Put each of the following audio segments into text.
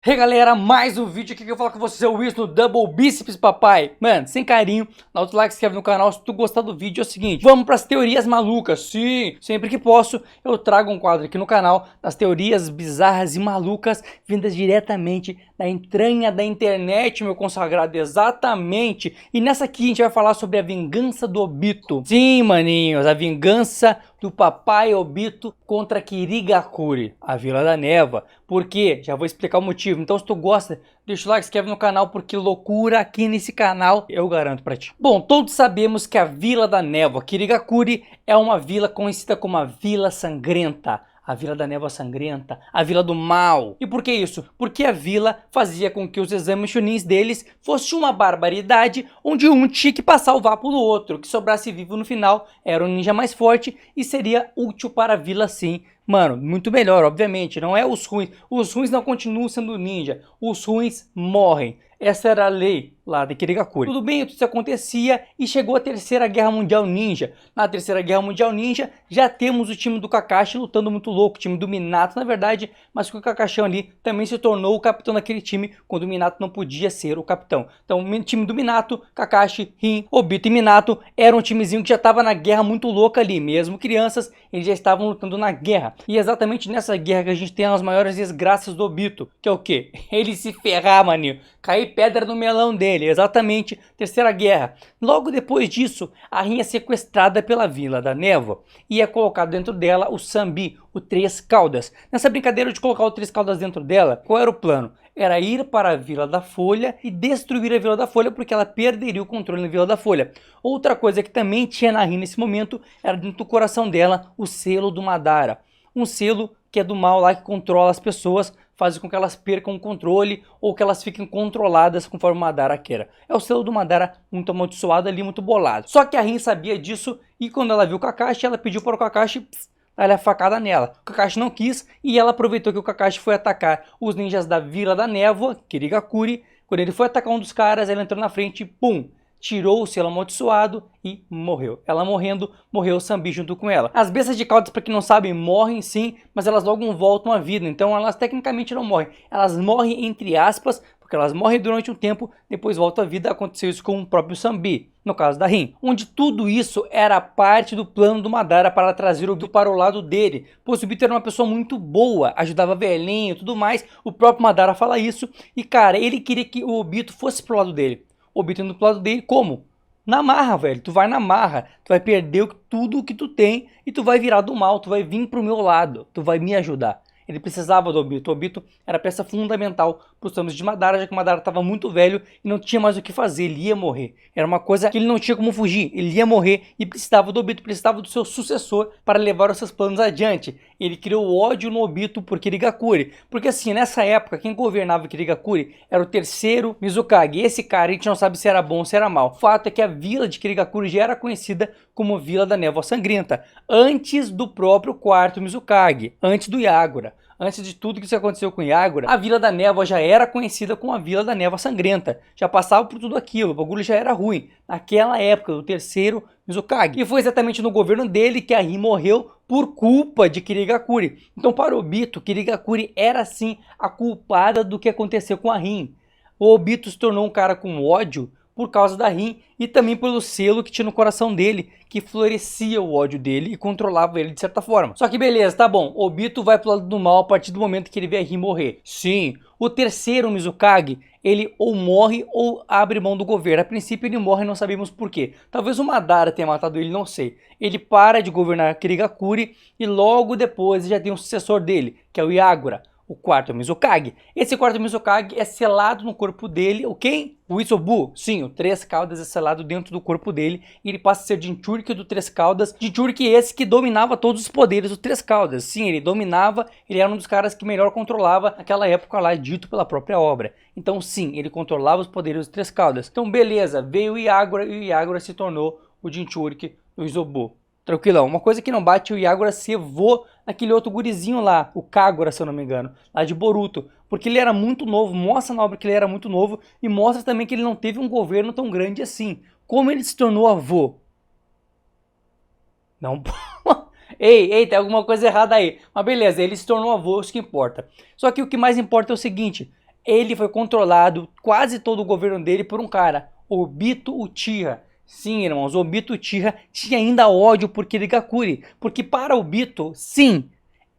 E aí galera, mais um vídeo aqui que eu falo com vocês, é o Wilson no Double Bíceps Papai. Mano, sem carinho, dá outro like, se inscreve no canal se tu gostar do vídeo. É o seguinte, vamos pras teorias malucas. Sim, sempre que posso eu trago um quadro aqui no canal das teorias bizarras e malucas vindas diretamente da entranha da internet, meu consagrado, exatamente. E nessa aqui a gente vai falar sobre a vingança do Obito. Sim, maninhos, a vingança do papai Obito contra Kirigakure, a Vila da Neva. Por quê? Já vou explicar o motivo. Então se tu gosta, deixa o like, se inscreve no canal, porque loucura aqui nesse canal eu garanto pra ti. Bom, todos sabemos que a Vila da Névoa, Kirigakure, é uma vila conhecida como a Vila Sangrenta. A Vila da Névoa Sangrenta, a Vila do Mal. E por que isso? Porque a vila fazia com que os exames chunins deles fossem uma barbaridade, onde um tinha que passar o vapo no outro. O que sobrasse vivo no final era o ninja mais forte e seria útil para a vila sim. Mano, muito melhor, obviamente, não é os ruins. Os ruins não continuam sendo ninja, os ruins morrem. Essa era a lei lá de Kirigakure. Tudo bem, tudo isso acontecia e chegou a Terceira Guerra Mundial Ninja. Na Terceira Guerra Mundial Ninja já temos o time do Kakashi lutando muito louco, o time do Minato na verdade, mas que o Kakashi ali também se tornou o capitão daquele time quando o Minato não podia ser o capitão. Então o time do Minato, Kakashi, Rin, Obito e Minato era um timezinho que já estava na guerra muito louca ali, mesmo crianças, eles já estavam lutando na guerra. E é exatamente nessa guerra que a gente tem as maiores desgraças do Obito, que é o quê? Ele se ferrar, maninho, cair pedra no melão dele, exatamente, Terceira Guerra. Logo depois disso, a Rin é sequestrada pela Vila da Névoa e é colocado dentro dela o Sanbi, o Três Caudas. Nessa brincadeira de colocar o Três Caudas dentro dela, qual era o plano? Era ir para a Vila da Folha e destruir a Vila da Folha, porque ela perderia o controle na Vila da Folha. Outra coisa que também tinha na Rin nesse momento era dentro do coração dela o selo do Madara. Um selo que é do mal lá, que controla as pessoas, faz com que elas percam o controle ou que elas fiquem controladas conforme o Madara queira. É o selo do Madara muito amaldiçoado ali, muito bolado. Só que a Rin sabia disso e quando ela viu o Kakashi, ela pediu para o Kakashi dar a facada nela. O Kakashi não quis e ela aproveitou que o Kakashi foi atacar os ninjas da Vila da Névoa, Kirigakure. Quando ele foi atacar um dos caras, ela entrou na frente e pum! Tirou o selo amaldiçoado e morreu. Ela morrendo, morreu o Sanbi junto com ela. As bestas de caudas, para quem não sabe, morrem sim, mas elas logo voltam à vida. Então elas tecnicamente não morrem. Elas morrem entre aspas, porque elas morrem durante um tempo, depois voltam à vida. Aconteceu isso com o próprio Sanbi, no caso da Rin. Onde tudo isso era parte do plano do Madara para trazer o Obito para o lado dele. Pois o Obito era uma pessoa muito boa, ajudava velhinho e tudo mais. O próprio Madara fala isso. E cara, ele queria que o Obito fosse pro lado dele. Obito indo pro lado dele, como? Na marra, velho. Tu vai na marra, tu vai perder tudo o que tu tem e tu vai virar do mal, tu vai vir pro meu lado, tu vai me ajudar. Ele precisava do Obito. O Obito era peça fundamental para os Samus de Madara, já que o Madara estava muito velho e não tinha mais o que fazer, ele ia morrer. Era uma coisa que ele não tinha como fugir, ele ia morrer e precisava do Obito, precisava do seu sucessor para levar os seus planos adiante. Ele criou ódio no Obito por Kirigakure, porque assim, nessa época, quem governava Kirigakure era o terceiro Mizukage. Esse cara, a gente não sabe se era bom ou se era mal. O fato é que a vila de Kirigakure já era conhecida como Vila da Névoa Sangrenta, antes do próprio quarto Mizukage, antes do Yagura. Antes de tudo que aconteceu com Yagura, a Vila da Névoa já era conhecida como a Vila da Névoa Sangrenta. Já passava por tudo aquilo, o bagulho já era ruim. Naquela época do terceiro Mizukage. E foi exatamente no governo dele que a Rin morreu por culpa de Kirigakure. Então para o Obito, Kirigakure era sim a culpada do que aconteceu com a Rin. O Obito se tornou um cara com ódio por causa da Rin e também pelo selo que tinha no coração dele, que florescia o ódio dele e controlava ele de certa forma. Só que beleza, tá bom, Obito vai pro lado do mal a partir do momento que ele vê a Rin morrer. Sim, o terceiro Mizukage, ele ou morre ou abre mão do governo. A princípio ele morre, não sabemos por quê. Talvez o Madara tenha matado ele, não sei. Ele para de governar Kirigakure e logo depois já tem um sucessor dele, que é o Yagura, o quarto Mizukage. Esse quarto Mizukage é selado no corpo dele, o quem? O Isobu, sim, o Três Caudas é selado dentro do corpo dele e ele passa a ser Jinchuriki do Três Caudas. Jinchuriki esse que dominava todos os poderes do Três Caudas. Sim, ele dominava, ele era um dos caras que melhor controlava naquela época lá, dito pela própria obra. Então sim, ele controlava os poderes dos Três Caudas. Então beleza, veio o Yagura e o Yagura se tornou o Jinchuriki do Isobu. Tranquilão. Uma coisa que não bate, o Yagura cevou naquele outro gurizinho lá, o Kagura, se eu não me engano, lá de Boruto. Porque ele era muito novo, mostra na obra que ele era muito novo e mostra também que ele não teve um governo tão grande assim. Como ele se tornou avô? Não... Ei, tem alguma coisa errada aí. Mas beleza, ele se tornou avô, isso que importa. Só que o que mais importa é o seguinte, Ele foi controlado, quase todo o governo dele, por um cara, Obito Uchiha. Sim, irmãos, Obito Uchiha tinha ainda ódio por Kirigakuri, porque para Obito, sim,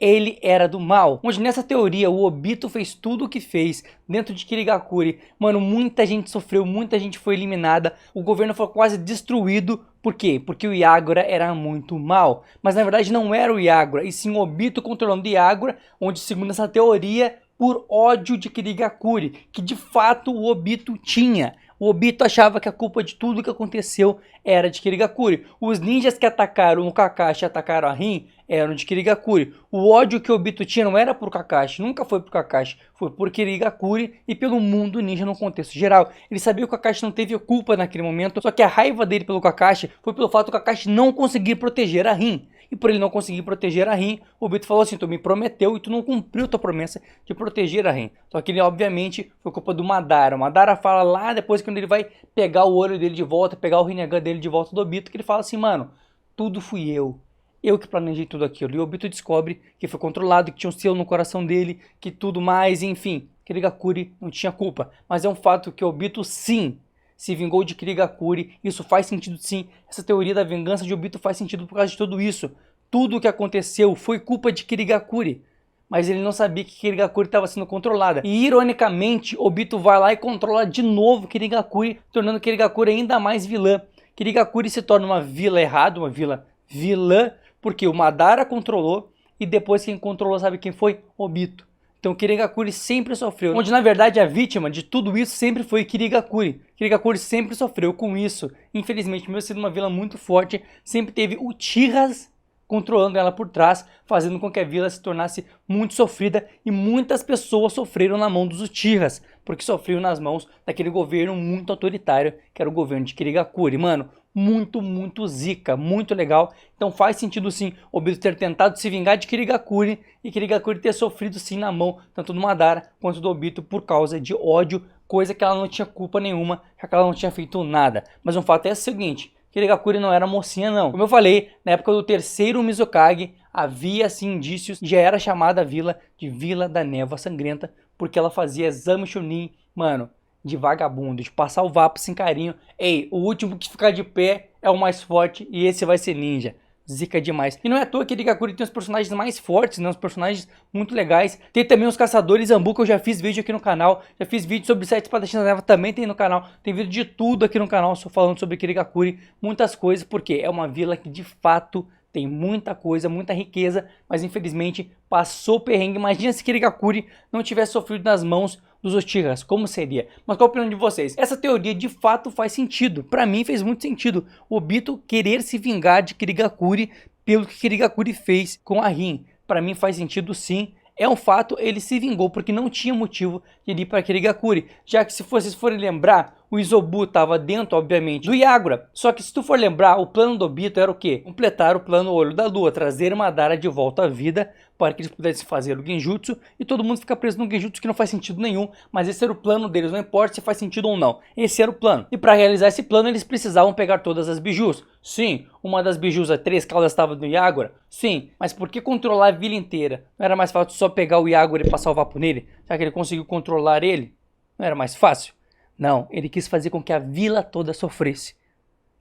ele era do mal. Onde nessa teoria o Obito fez tudo o que fez dentro de Kirigakuri. Mano, muita gente sofreu, muita gente foi eliminada, o governo foi quase destruído. Por quê? Porque o Yagura era muito mal. Mas na verdade não era o Yagura, e sim o Obito controlando o Yagura, onde segundo essa teoria, por ódio de Kirigakuri, que de fato o Obito tinha. O Obito achava que a culpa de tudo que aconteceu era de Kirigakuri. Os ninjas que atacaram o Kakashi e atacaram a Rin eram de Kirigakuri. O ódio que o Obito tinha não era por Kakashi, nunca foi por Kakashi, foi por Kirigakuri e pelo mundo ninja no contexto geral. Ele sabia que o Kakashi não teve culpa naquele momento, só que a raiva dele pelo Kakashi foi pelo fato do Kakashi não conseguir proteger a Rin. E por ele não conseguir proteger a Rin, o Obito falou assim: tu me prometeu e tu não cumpriu tua promessa de proteger a Rin. Só que ele, obviamente, foi culpa do Madara. O Madara fala lá depois, quando ele vai pegar o olho dele de volta, pegar o Rinnegan dele de volta do Obito, que ele fala assim: mano, tudo fui eu. Eu que planejei tudo aquilo. E o Obito descobre que foi controlado, que tinha um selo no coração dele, que tudo mais, enfim. Kirigakuri não tinha culpa. Mas é um fato que o Obito, sim, se vingou de Kirigakuri. Isso faz sentido, sim. Essa teoria da vingança de Obito faz sentido por causa de tudo isso. Tudo o que aconteceu foi culpa de Kirigakuri. Mas ele não sabia que Kirigakuri estava sendo controlada. E ironicamente, Obito vai lá e controla de novo Kirigakuri, tornando Kirigakuri ainda mais vilã. Kirigakuri se torna uma vila errada, uma vila vilã, porque o Madara controlou e depois quem controlou, sabe quem foi? Obito. Então Kirigakuri sempre sofreu, onde na verdade a vítima de tudo isso sempre foi Kirigakuri. Kirigakuri sempre sofreu com isso. Infelizmente, mesmo sendo uma vila muito forte, sempre teve Uchihas controlando ela por trás, fazendo com que a vila se tornasse muito sofrida, e muitas pessoas sofreram na mão dos Uchihas, porque sofriam nas mãos daquele governo muito autoritário, que era o governo de Kirigakuri. Mano, muito zica, muito legal. Então faz sentido sim Obito ter tentado se vingar de Kirigakuri e Kirigakuri ter sofrido sim na mão, tanto do Madara quanto do Obito, por causa de ódio, coisa que ela não tinha culpa nenhuma, já que ela não tinha feito nada. Mas o fato é o seguinte: Kirigakuri não era mocinha não. Como eu falei, na época do terceiro Mizukage, havia assim indícios, já era chamada a vila de Vila da Névoa Sangrenta, porque ela fazia exame Chunin, mano, de vagabundo, de passar o vapo sem carinho. Ei, o último que ficar de pé é o mais forte e esse vai ser ninja. Zica demais. E não é à toa que Kirigakuri tem os personagens mais fortes, né? Os personagens muito legais. Tem também os caçadores Zambu, que eu já fiz vídeo aqui no canal. Já fiz vídeo sobre 7 espadachins da névoa, também tem no canal. Tem vídeo de tudo aqui no canal, só falando sobre Kirigakuri. Muitas coisas, porque é uma vila que de fato tem muita coisa, muita riqueza, mas infelizmente passou perrengue. Imagina se Kirigakuri não tivesse sofrido nas mãos dos Uchihas, como seria? Mas qual a opinião de vocês? Essa teoria de fato faz sentido. Pra mim fez muito sentido. O Obito querer se vingar de Kirigakuri pelo que Kirigakuri fez com a Rin. Pra mim faz sentido sim. É um fato, ele se vingou porque não tinha motivo de ir para Kirigakuri. Já que se vocês forem lembrar, o Izobu estava dentro, obviamente, do Yagura. Só que se tu for lembrar, o plano do Obito era o quê? Completar o plano Olho da Lua, trazer Madara de volta à vida para que eles pudessem fazer o Genjutsu e todo mundo ficar preso no Genjutsu, que não faz sentido nenhum, mas esse era o plano deles, não importa se faz sentido ou não. Esse era o plano. E para realizar esse plano, eles precisavam pegar todas as bijus. Sim, uma das bijus, a 3 caudas, estava no Yagura. Sim, mas por que controlar a vila inteira? Não era mais fácil só pegar o Yagura e passar o vapo nele? Já que ele conseguiu controlar ele? Não era mais fácil? Não, ele quis fazer com que a vila toda sofresse.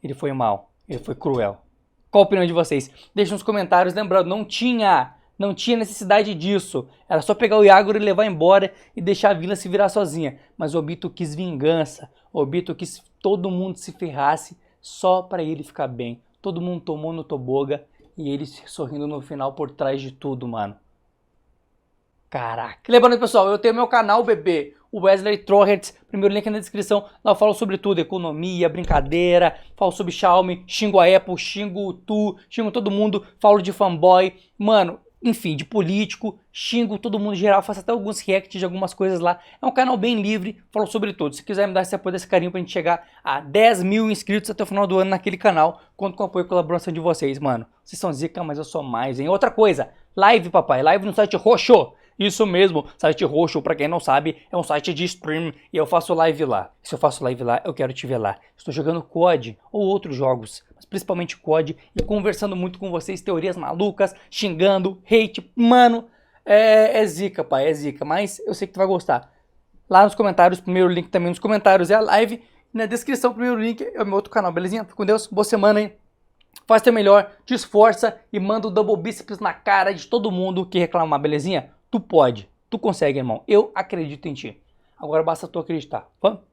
Ele foi mal, ele foi cruel. Qual a opinião de vocês? Deixe nos comentários. Lembrando, não tinha necessidade disso. Era só pegar o Yagura e levar embora e deixar a vila se virar sozinha. Mas o Obito quis vingança. O Obito quis que todo mundo se ferrasse só para ele ficar bem. Todo mundo tomou no toboga e ele sorrindo no final por trás de tudo, mano. Caraca. Lembrando, pessoal, eu tenho meu canal, bebê, o Wesley Trohertz, primeiro link na descrição. Lá eu falo sobre tudo, economia, brincadeira, falo sobre Xiaomi, xingo a Apple, xingo tu, xingo todo mundo, falo de fanboy, mano, enfim, de político, xingo todo mundo em geral, faço até alguns reacts de algumas coisas lá. É um canal bem livre, falo sobre tudo. Se quiser me dar esse apoio, desse carinho pra gente chegar a 10 mil inscritos até o final do ano naquele canal, conto com o apoio e colaboração de vocês, mano. Vocês são zica, mas eu sou mais, hein? Outra coisa, live, papai, live no site Roxo. Isso mesmo, site Roxo, pra quem não sabe, é um site de stream e eu faço live lá. Se eu faço live lá, eu quero te ver lá. Estou jogando COD ou outros jogos, mas principalmente COD, e conversando muito com vocês, teorias malucas, xingando, hate, mano, é zica, pai, é zica, mas eu sei que tu vai gostar. lá nos comentários. O primeiro link também nos comentários é a live. E na descrição, o primeiro link é o meu outro canal, belezinha? Fica com Deus, boa semana, hein? Faz teu melhor, te esforça e manda o double bíceps na cara de todo mundo que reclamar, belezinha? Tu pode, tu consegue, irmão. Eu acredito em ti. Agora basta tu acreditar. Vamos?